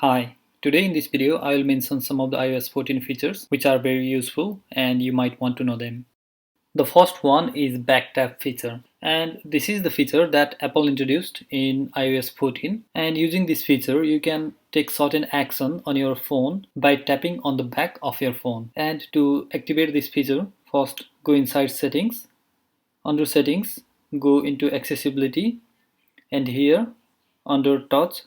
Hi, today in this video I will mention some of the iOS 14 features which are very useful and you might want to know them. The first one is back tap feature, and this is the feature that Apple introduced in iOS 14, and using this feature you can take certain action on your phone by tapping on the back of your phone. And to activate this feature, first go inside settings, under settings go into accessibility, and here under touch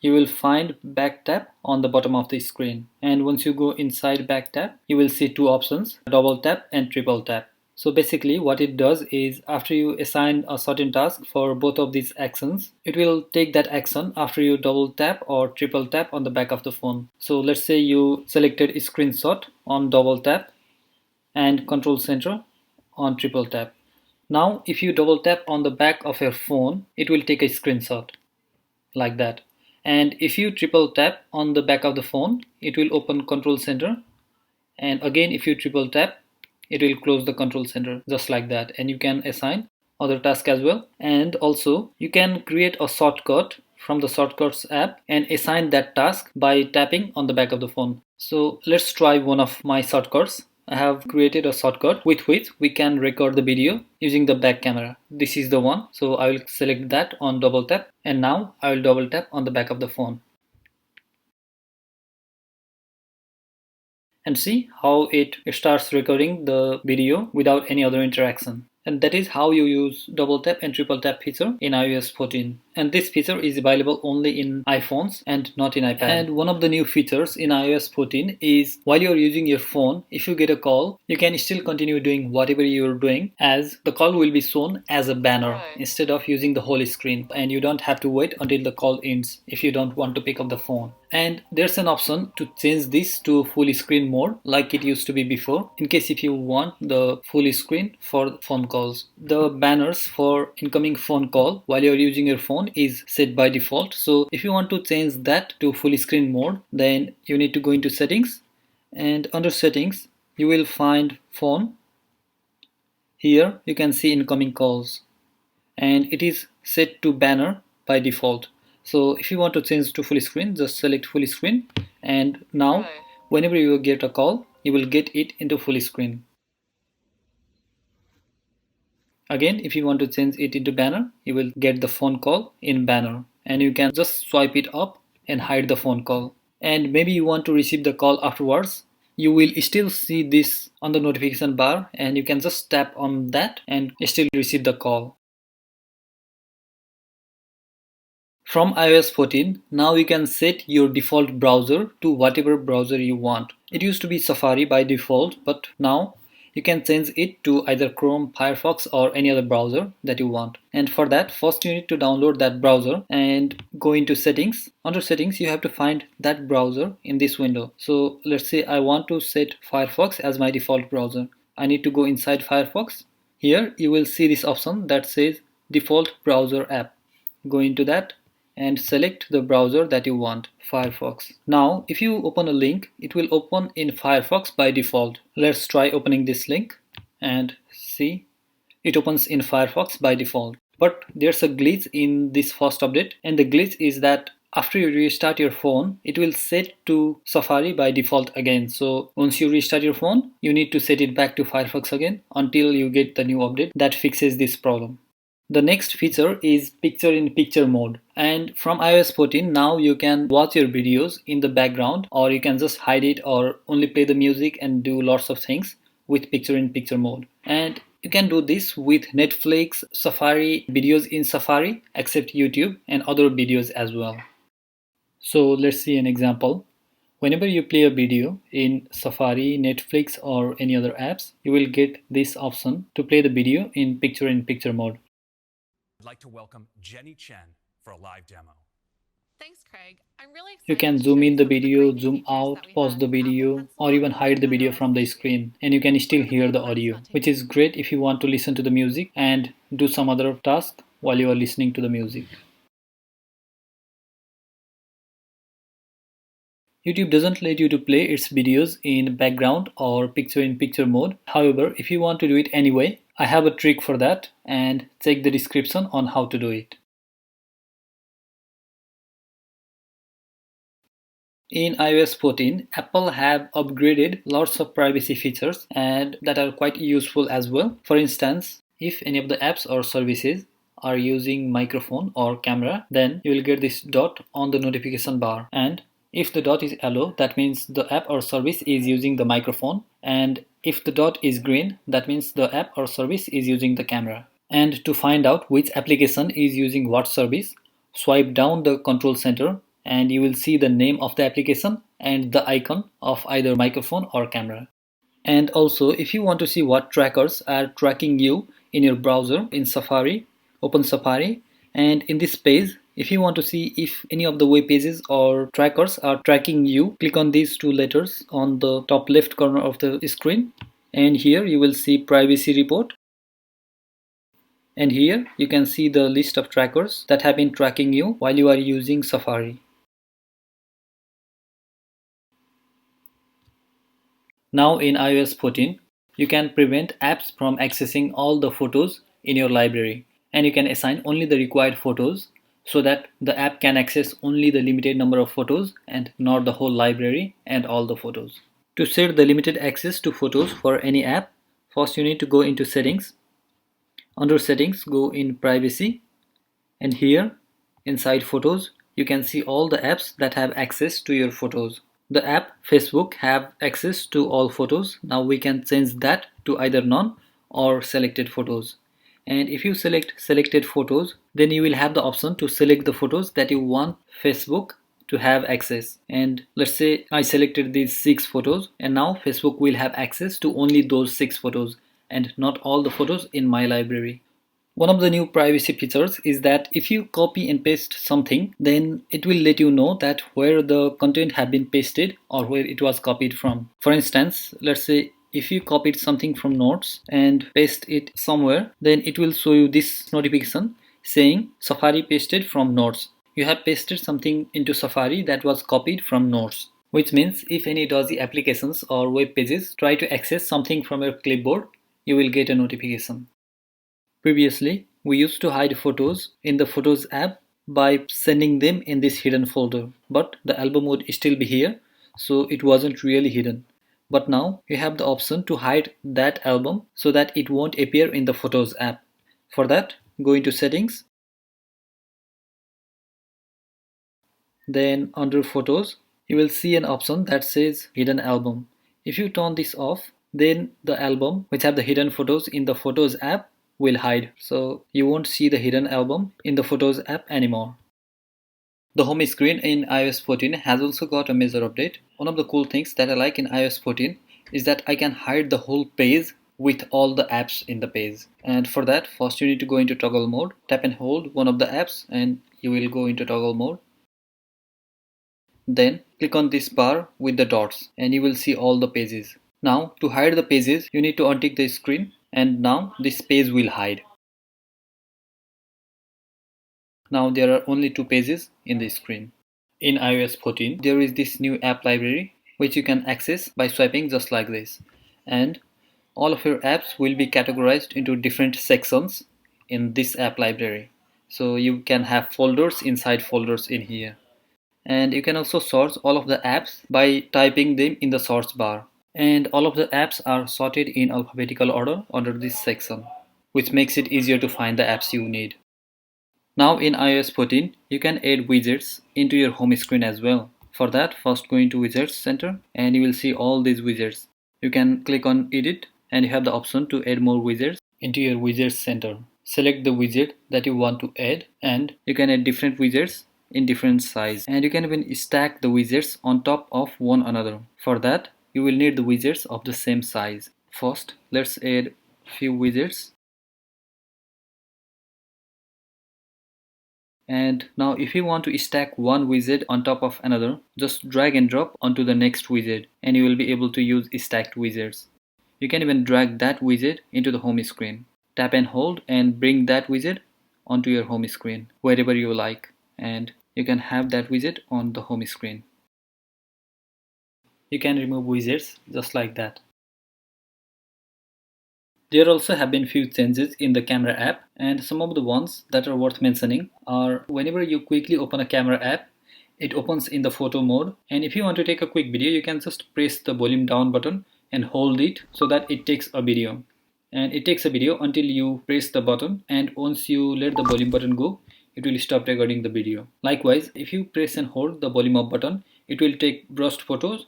you will find back tap on the bottom of the screen. And once you go inside back tap, you will see two options, double tap and triple tap. So basically what it does is after you assign a certain task for both of these actions, it will take that action after you double tap or triple tap on the back of the phone. So let's say you selected a screenshot on double tap and control center on triple tap. Now if you double tap on the back of your phone, it will take a screenshot like that. And if you triple tap on the back of the phone, it will open control center, and again if you triple tap, it will close the control center, just like that. And you can assign other tasks as well, and also you can create a shortcut from the shortcuts app and assign that task by tapping on the back of the phone. So let's try one of my shortcuts. I have created a shortcut with which we can record the video using the back camera. This is the one. So I will select that on double tap, and now I will double tap on the back of the phone. And see how it starts recording the video without any other interaction. And that is how you use double tap and triple tap feature in iOS 14. And this feature is available only in iPhones and not in iPad. And one of the new features in iOS 14 is while you're using your phone, if you get a call, you can still continue doing whatever you're doing, as the call will be shown as a banner instead of using the whole screen. And you don't have to wait until the call ends if you don't want to pick up the phone. And there's an option to change this to full screen mode like it used to be before, in case if you want the full screen for phone calls. The banners for incoming phone call while you're using your phone is set by default. So if you want to change that to full screen mode, then you need to go into settings, and under settings you will find phone. Here you can see incoming calls, and it is set to banner by default. So if you want to change to full screen, just select full screen, and now whenever you get a call, you will get it into full screen. Again, if you want to change it into banner, you will get the phone call in banner, and you can just swipe it up and hide the phone call. And maybe you want to receive the call afterwards, you will still see this on the notification bar, and you can just tap on that and still receive the call. From iOS 14, now you can set your default browser to whatever browser you want. It used to be Safari by default, but now you can change it to either Chrome, Firefox, or any other browser that you want. And for that, first you need to download that browser and go into settings. Under settings, you have to find that browser in this window. So let's say I want to set Firefox as my default browser. I need to go inside Firefox. Here you will see this option that says default browser app. Go into that and select the browser that you want, Firefox. Now if you open a link, it will open in Firefox by default. Let's try opening this link and see, it opens in Firefox by default. But there's a glitch in this first update, and the glitch is that after you restart your phone, it will set to Safari by default again. So once you restart your phone, you need to set it back to Firefox again until you get the new update that fixes this problem. The next feature is picture-in-picture mode, and from iOS 14 now you can watch your videos in the background, or you can just hide it or only play the music and do lots of things with picture-in-picture mode. And you can do this with Netflix, Safari, videos in Safari, except YouTube, and other videos as well. So let's see an example. Whenever you play a video in Safari, Netflix, or any other apps, you will get this option to play the video in picture-in-picture mode. I'd like to welcome Jenny Chen for a live demo. Thanks, Craig. I'm really excited. You can zoom in the video, zoom out, pause the video, or even hide the video from the screen, and you can still hear the audio, which is great if you want to listen to the music and do some other task while you are listening to the music. YouTube doesn't let you to play its videos in background or picture-in-picture mode. However, if you want to do it anyway, I have a trick for that, and check the description on how to do it. In iOS 14, Apple have upgraded lots of privacy features and that are quite useful as well. For instance, if any of the apps or services are using microphone or camera, then you will get this dot on the notification bar. And if the dot is yellow, that means the app or service is using the microphone. And if the dot is green, that means the app or service is using the camera. And to find out which application is using what service, swipe down the control center and you will see the name of the application and the icon of either microphone or camera. And also, if you want to see what trackers are tracking you in your browser in Safari, open Safari, and in this page, if you want to see if any of the web pages or trackers are tracking you, click on these two letters on the top left corner of the screen, and here you will see Privacy Report. And here you can see the list of trackers that have been tracking you while you are using Safari. Now in iOS 14, you can prevent apps from accessing all the photos in your library, and you can assign only the required photos so that the app can access only the limited number of photos and not the whole library and all the photos. To set the limited access to photos for any app, first you need to go into Settings. Under Settings, go in Privacy, and here inside Photos, you can see all the apps that have access to your photos. The app Facebook have access to all photos. Now we can change that to either none or selected photos. And if you select selected photos, then you will have the option to select the photos that you want Facebook to have access. And let's say I selected these 6 photos, and now Facebook will have access to only those 6 photos and not all the photos in my library. One of the new privacy features is that if you copy and paste something, then it will let you know that where the content have been pasted or where it was copied from. For instance, let's say if you copied something from Notes and paste it somewhere, then it will show you this notification saying Safari pasted from Notes. You have pasted something into Safari that was copied from Notes, which means if any dodgy applications or web pages try to access something from your clipboard, you will get a notification. Previously, we used to hide photos in the Photos app by sending them in this hidden folder, but the album would still be here, so it wasn't really hidden. But now you have the option to hide that album so that it won't appear in the Photos app. For that, go into Settings, then under Photos, you will see an option that says Hidden Album. If you turn this off, then the album which have the hidden photos in the Photos app will hide, so you won't see the hidden album in the Photos app anymore. The home screen in iOS 14 has also got a major update. One of the cool things that I like in iOS 14 is that I can hide the whole page with all the apps in the page. And for that, first you need to go into toggle mode, tap and hold one of the apps and you will go into toggle mode. Then click on this bar with the dots and you will see all the pages. Now to hide the pages, you need to untick the screen, and now this page will hide. Now there are only 2 pages in the screen. In iOS 14, there is this new app library which you can access by swiping just like this. And all of your apps will be categorized into different sections in this app library. So you can have folders inside folders in here. And you can also search all of the apps by typing them in the search bar. And all of the apps are sorted in alphabetical order under this section, which makes it easier to find the apps you need. Now in iOS 14, you can add widgets into your home screen as well. For that, first go into Widgets Center and you will see all these widgets. You can click on Edit and you have the option to add more widgets into your Widgets Center. Select the widget that you want to add and you can add different widgets in different size, and you can even stack the widgets on top of one another. For that, you will need the widgets of the same size. First, let's add few widgets. And now if you want to stack one widget on top of another, just drag and drop onto the next widget and you will be able to use stacked widgets. You can even drag that widget into the home screen. Tap and hold and bring that widget onto your home screen wherever you like, and you can have that widget on the home screen. You can remove widgets just like that. There also have been few changes in the camera app, and some of the ones that are worth mentioning are whenever you quickly open a camera app, It opens in the photo mode, and if you want to take a quick video, you can just press the volume down button and hold it so that it takes a video. And it takes a video until you press the button, and once you let the volume button go, it will stop recording the video. Likewise, if you press and hold the volume up button, it will take brushed photos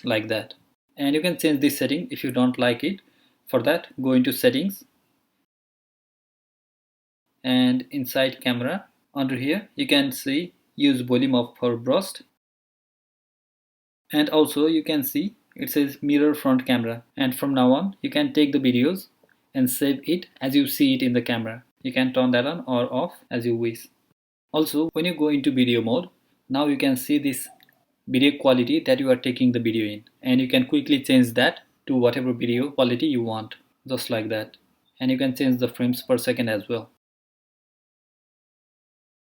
like that. And you can change this setting if you don't like it. For that, go into settings and inside camera, under here you can see use volume up for burst, and also you can see it says mirror front camera, and from now on you can take the videos and save it as you see it in the camera. You can turn that on or off as you wish. Also, when you go into video mode, now you can see this video quality that you are taking the video in, and you can quickly change that to whatever video quality you want, just like that. And you can change the frames per second as well.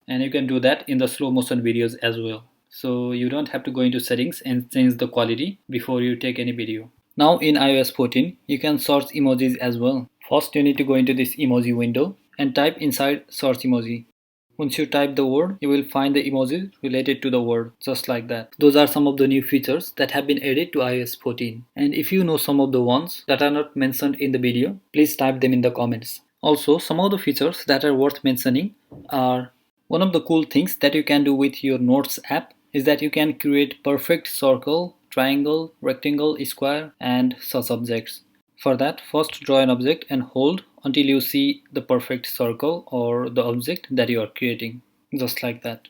And you can do that in the slow motion videos as well. So you don't have to go into settings and change the quality before you take any video. Now in iOS 14, you can search emojis as well. First you need to go into this emoji window and type inside search emoji. Once you type the word, you will find the emojis related to the word, just like that. Those are some of the new features that have been added to iOS 14. And if you know some of the ones that are not mentioned in the video, please type them in the comments. Also, some of the features that are worth mentioning are, one of the cool things that you can do with your Notes app is that you can create perfect circle, triangle, rectangle, square, and such objects. For that, first draw an object and hold until you see the perfect circle or the object that you are creating, just like that.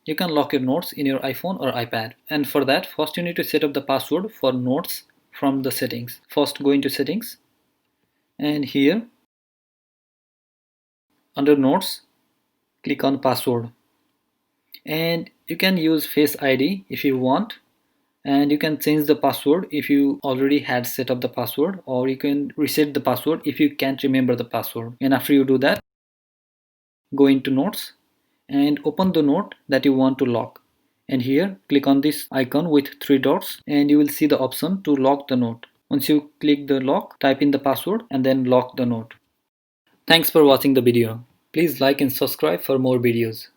You can lock your notes in your iPhone or iPad, and for that, first you need to set up the password for notes from the settings. First go into settings, and here under notes click on password, and you can use Face ID if you want, and you can change the password if you already had set up the password, or you can reset the password if you can't remember the password. And after you do that, go into notes and open the note that you want to lock, and here click on this icon with 3 dots and you will see the option to lock the note. Once you click the lock, type in the password and then lock the note. Thanks for watching the video. Please like and subscribe for more videos.